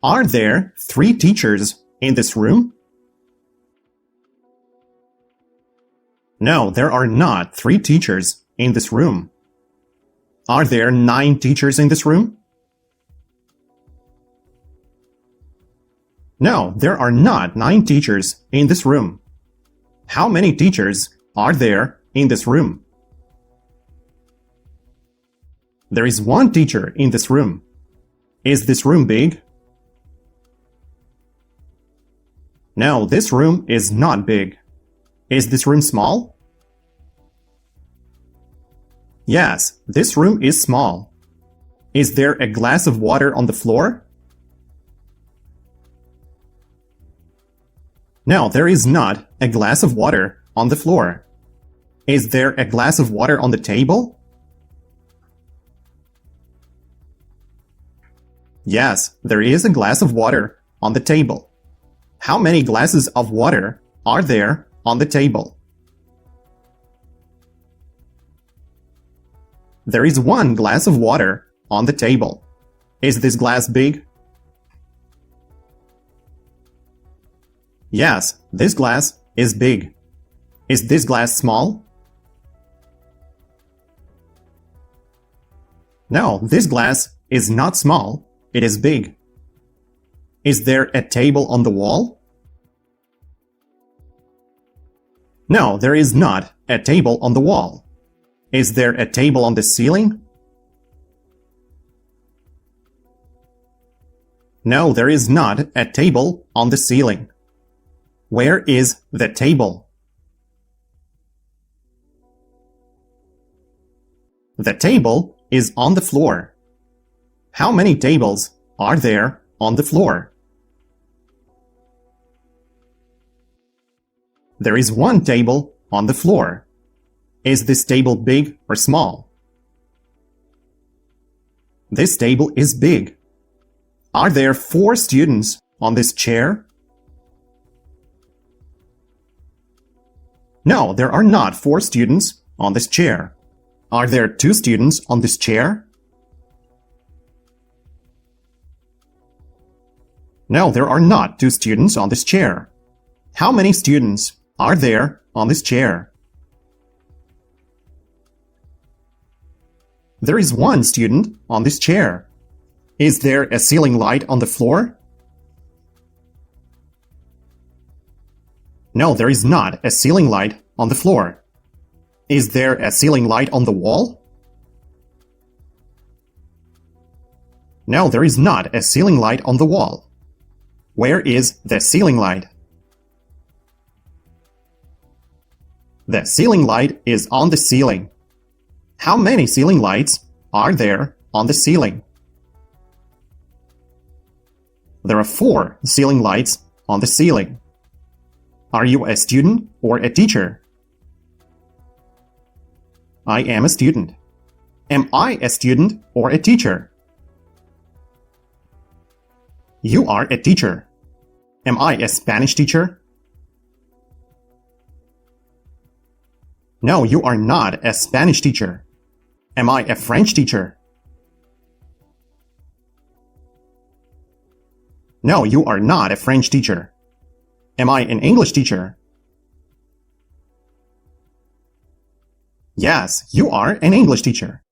Are there 3 teachers in this room? No, there are not 3 teachers in this room. Are there 9 teachers in this room? No, there are not 9 teachers in this room. How many teachers are there in this room? There is 1 teacher in this room. Is this room big? No, this room is not big. Is this room small? Yes, this room is small. Is there a glass of water on the floor? No, there is not a glass of water on the floor. Is there a glass of water on the table? Yes, there is a glass of water on the table. How many glasses of water are there on the table? There is 1 glass of water on the table. Is this glass big? Yes, this glass is big. Is this glass small? No, this glass is not small. It is big. Is there a table on the wall? No, there is not a table on the wall. Is there a table on the ceiling? No, there is not a table on the ceiling. Where is the table? The table is on the floor. How many tables are there on the floor? There is 1 table on the floor. Is this table big or small? This table is big. Are there 4 students on this chair? No, there are not 4 students on this chair. Are there 2 students on this chair? No, there are not 2 students on this chair. How many students are there on this chair? There is 1 student on this chair. Is there a ceiling light on the floor? No, there is not a ceiling light on the floor. Is there a ceiling light on the wall? No, there is not a ceiling light on the wall. Where is the ceiling light? The ceiling light is on the ceiling. How many ceiling lights are there on the ceiling? There are 4 ceiling lights on the ceiling. Are you a student or a teacher? I am a student. Am I a student or a teacher? You are a teacher. Am I a Spanish teacher? No, you are not a Spanish teacher. Am I a French teacher? No, you are not a French teacher. Am I an English teacher? Yes, you are an English teacher.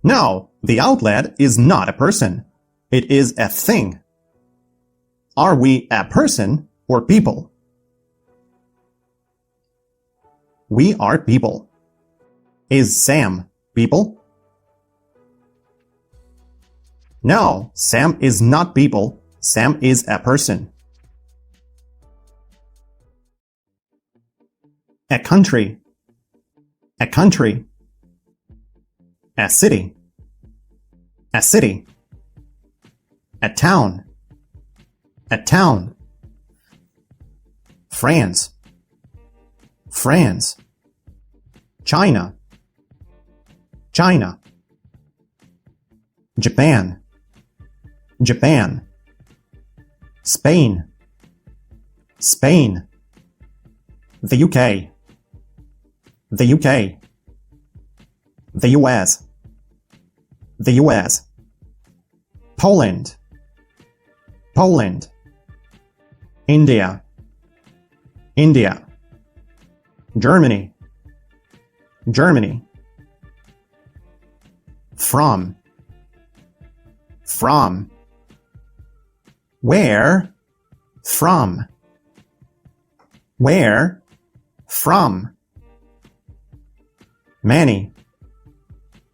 No, the outlet is not a person. It is a thing. Are we a person or people? We are people. Is Sam people? No, Sam is not people. Sam is a person. A country. A country. A city. A city. A town. A town. France. France. China. China. Japan. Japan. Spain. Spain. The UK. The UK. The US. The US. Poland. Poland. India. India. Germany. Germany. From. From. Where? From. Where? From. Many.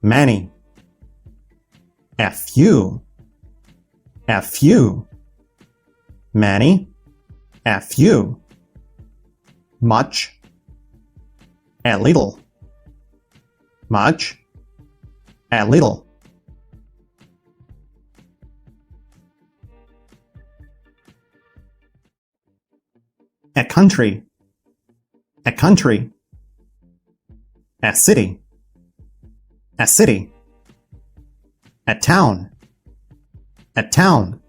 Many. A few. A few. Many. A few. Much. A little. Much. A little. A country. A country. A city. A city. A town. A town.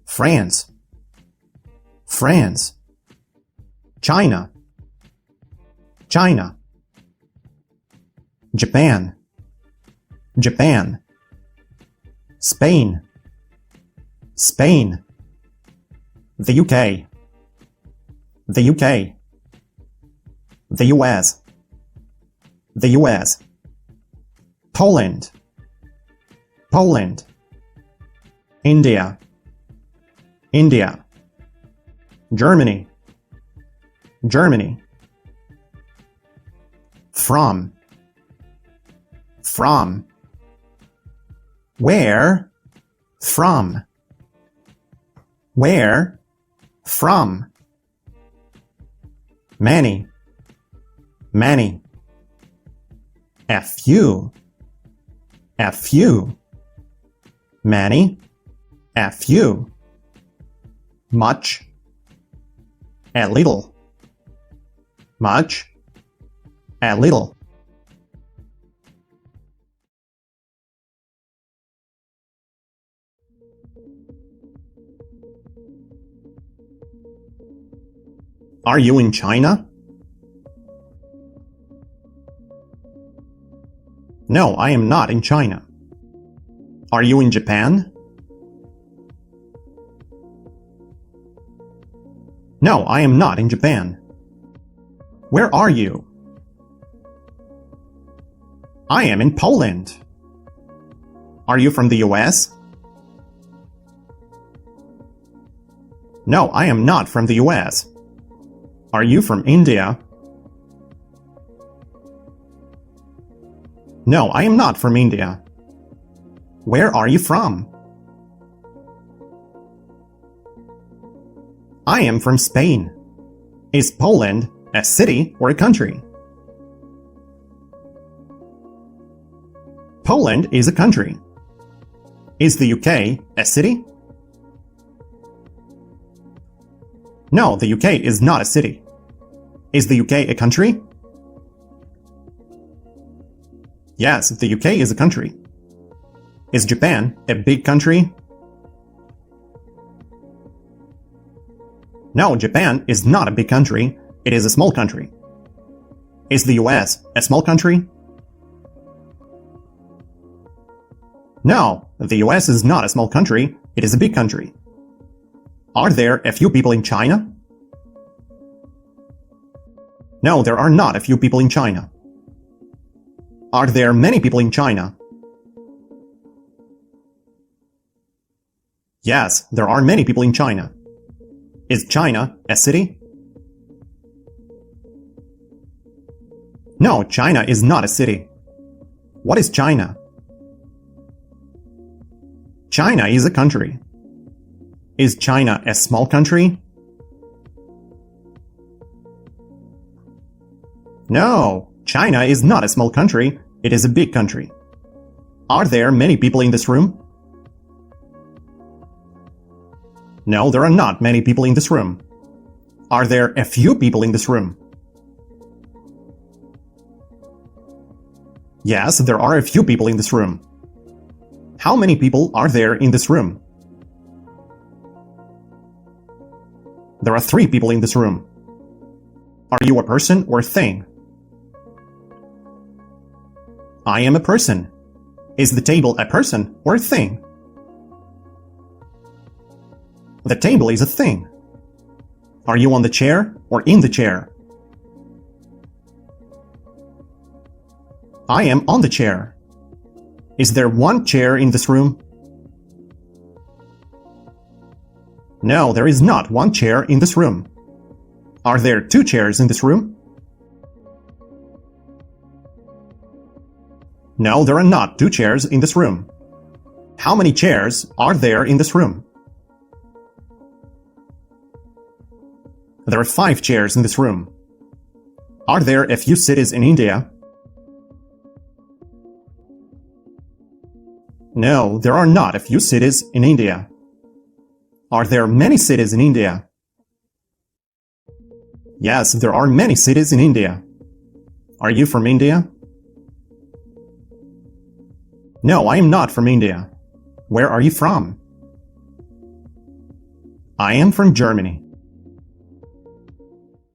France. France. China. China. Japan. Japan. Spain. Spain. The UK. The UK. The US. The US. Poland. Poland. India. India. Germany. Germany. From. From. Where? From. Where? From. Many. Many. A few. A few. Many. A few. Much. A little. Much. A little. Are you in China? No, I am not in China. Are you in Japan? No, I am not in Japan. Where are you? I am in Poland. Are you from the US? No, I am not from the US. Are you from India? No, I am not from India. Where are you from? I am from Spain. Is Poland a city or a country? Poland is a country. Is the UK a city? No, the UK is not a city. Is the UK a country? Yes, the UK is a country. Is Japan a big country? No, Japan is not a big country. It is a small country. Is the US a small country? No, the US is not a small country. It is a big country. Are there a few people in China? No, there are not a few people in China. Are there many people in China? Yes, there are many people in China. Is China a city? No, China is not a city. What is China? China is a country. Is China a small country? No, China is not a small country. It is a big country. Are there many people in this room? No, there are not many people in this room. Are there a few people in this room? Yes, there are a few people in this room. How many people are there in this room? There are 3 people in this room. Are you a person or thing? I am a person. Is the table a person or a thing? The table is a thing. Are you on the chair or in the chair? I am on the chair. Is there one chair in this room? No, there is not one chair in this room. Are there 2 chairs in this room? No, there are not 2 chairs in this room. How many chairs are there in this room? There are 5 chairs in this room. Are there a few cities in India? No, there are not a few cities in India. Are there many cities in India? Yes, there are many cities in India. Are you from India? No, I am not from India. Where are you from? I am from Germany.